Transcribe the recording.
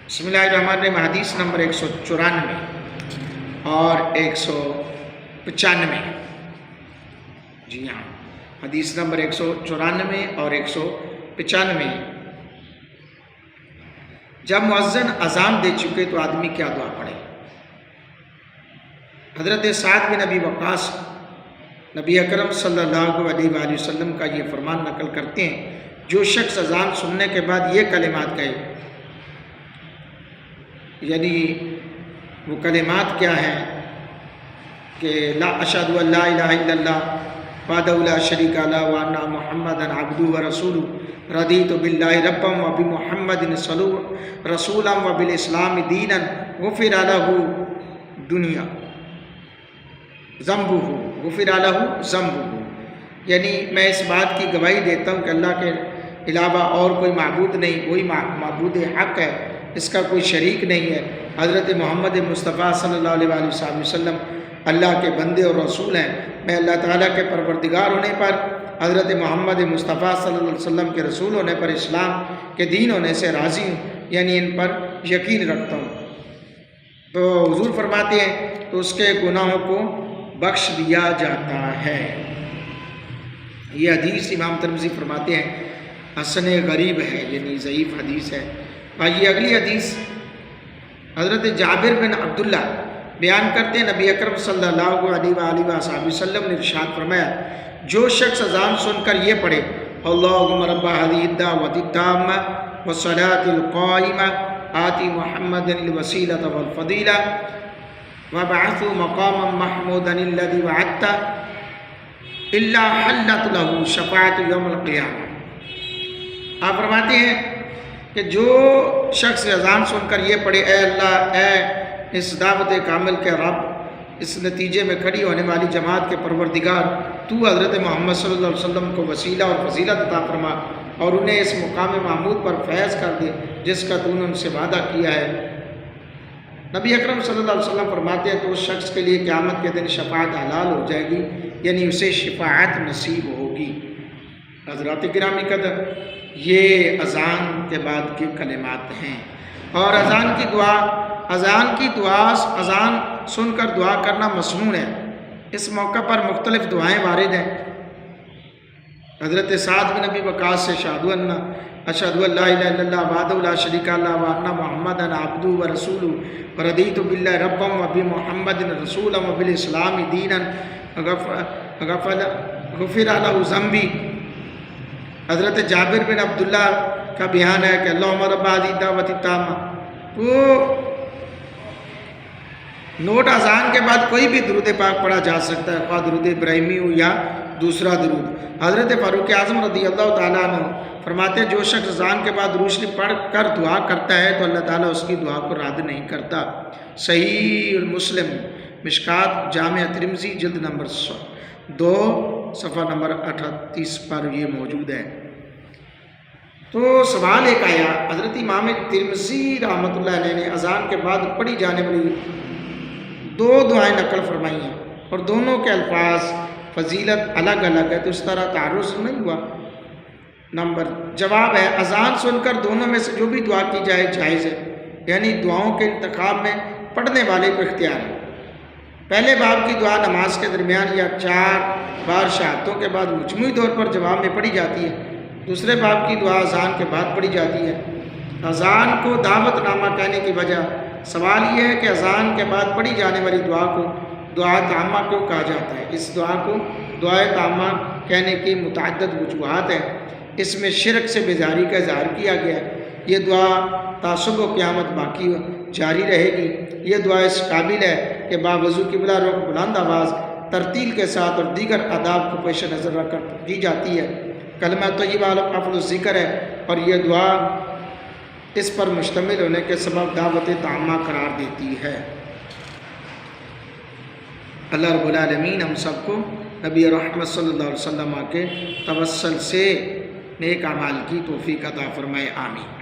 بسم اللہ الرحمن الرحیم. حدیث نمبر 194 اور 195. جی ہاں، حدیث نمبر 194 اور 195. جب مؤذن اذان دے چکے تو آدمی کیا دعا پڑھے؟ حضرت سعد بن ابی وقاص نبی اکرم صلی اللہ علیہ وآلہ وسلم کا یہ فرمان نقل کرتے ہیں، جو شخص اذان سننے کے بعد یہ کلمات کہے، یعنی وہ کلمات کیا ہیں کہ لا اشہد ان لا الہ الا اللہ وحدہ لا شریک لہ وان محمدا عبدہ ورسولہ رضیت باللہ ربا وبمحمد رسولا وبالاسلام دینا غفر لہ دنیا ذنبہ غفر لہ ذنبہ. یعنی میں اس بات کی گواہی دیتا ہوں کہ اللہ کے علاوہ اور کوئی معبود نہیں، وہی معبود حق ہے، اس کا کوئی شریک نہیں ہے. حضرت محمد مصطفیٰ صلی اللہ علیہ وآلہ وسلم اللہ کے بندے اور رسول ہیں. میں اللہ تعالیٰ کے پروردگار ہونے پر، حضرت محمد مصطفیٰ صلی اللہ علیہ وسلم کے رسول ہونے پر، اسلام کے دین ہونے سے راضی ہوں، یعنی ان پر یقین رکھتا ہوں. تو حضور فرماتے ہیں تو اس کے گناہوں کو بخش دیا جاتا ہے. یہ حدیث امام ترمذی فرماتے ہیں حسن غریب ہے، یعنی ضعیف حدیث ہے. آئیے اگلی حدیث. حضرت جابر بن عبداللہ بیان کرتے ہیں نبی اکرم صلی اللہ علیہ وآلہ وسلم نے ارشاد فرمایا، جو شخص اذان سن کر یہ پڑھے اللہم رب هذه الدعوة التامة والصلاة القائمة آتی محمد الوسیلة والفضیلة وابعثه مقاما محمودا الذي وعدته الا حلت له شفاعت یوم القیامہ. آپ فرماتے ہیں کہ جو شخص اذان سن کر یہ پڑھے، اے اللہ، اے اس دعوت کامل کے رب، اس نتیجے میں کھڑی ہونے والی جماعت کے پروردگار، تو حضرت محمد صلی اللہ علیہ وسلم کو وسیلہ اور فضیلت عطا فرما اور انہیں اس مقام محمود پر فیض کر دے جس کا تو نے ان سے وعدہ کیا ہے. نبی اکرم صلی اللہ علیہ وسلم فرماتے ہیں تو اس شخص کے لیے قیامت کے دن شفاعت حلال ہو جائے گی، یعنی اسے شفاعت نصیب ہوگی. حضرات گرامی قدر، یہ اذان کے بعد کے کلمات ہیں. اور اذان کی دعا اذان سن کر دعا کرنا مسنون ہے. اس موقع پر مختلف دعائیں وارد ہیں. حضرت سعد بن ابی وقاص سے اشہد ان لا الہ الا اللہ وحدہ لا شریک لہ وان محمدا عبدہ ورسولہ رضیت باللہ ربا وبمحمد رسولا وبالاسلام دینا غفر لہ ذنبی. حضرت جابر بن عبداللہ کا بیان ہے کہ اللہم رب هذه الدعوة التامة. تو نوٹ اذان کے بعد کوئی بھی درود پاک پڑھا جا سکتا ہے، خواہ درود ابراہیمی ہو یا دوسرا درود. حضرت فاروق اعظم رضی اللہ تعالیٰ عنہ فرماتے ہیں جو شخص اذان کے بعد روشنی پڑھ کر دعا کرتا ہے تو اللہ تعالیٰ اس کی دعا کو رد نہیں کرتا. صحیح المسلم مشکات جامع ترمذی جلد نمبر 2 صفحہ نمبر 38 پر یہ موجود ہے. تو سوال ایک آیا، حضرت امام ترمذی رحمۃ اللہ علیہ نے اذان کے بعد پڑھی جانے والی 2 دعائیں نقل فرمائی ہیں اور دونوں کے الفاظ فضیلت الگ الگ ہے، تو اس طرح تعارض نہیں ہوا. جواب ہے اذان سن کر دونوں میں سے جو بھی دعا کی جائے جائز ہے، یعنی دعاؤں کے انتخاب میں پڑھنے والے کو اختیار ہے. پہلے باب کی دعا نماز کے درمیان یا 4 بار شہادتوں کے بعد مجموعی طور پر جواب میں پڑھی جاتی ہے. دوسرے باب کی دعا اذان کے بعد پڑھی جاتی ہے. اذان کو دعوت نامہ کہنے کی وجہ، سوال یہ ہے کہ اذان کے بعد پڑھی جانے والی دعا کو دعا تامہ کیوں کہا جاتا ہے؟ اس دعا کو دعا تامہ کہنے کی متعدد وجوہات ہیں. اس میں شرک سے بیزاری کا اظہار کیا گیا ہے. یہ دعا تعصب و قیامت باقی جاری رہے گی. یہ دعا اس قابل ہے کہ باوضو قبلہ رخ بلند آواز ترتیل کے ساتھ اور دیگر آداب کو پیش نظر رکھ کر کی جاتی ہے. کلمہ طیبہ افضل الذکر ہے اور یہ دعا اس پر مشتمل ہونے کے سبب دعوت تامہ قرار دیتی ہے. اللہ رب العالمین ہم سب کو نبی رحمت صلی اللہ علیہ وسلم کے توسل سے نیک اعمال کی توفیق عطا فرمائے. آمین.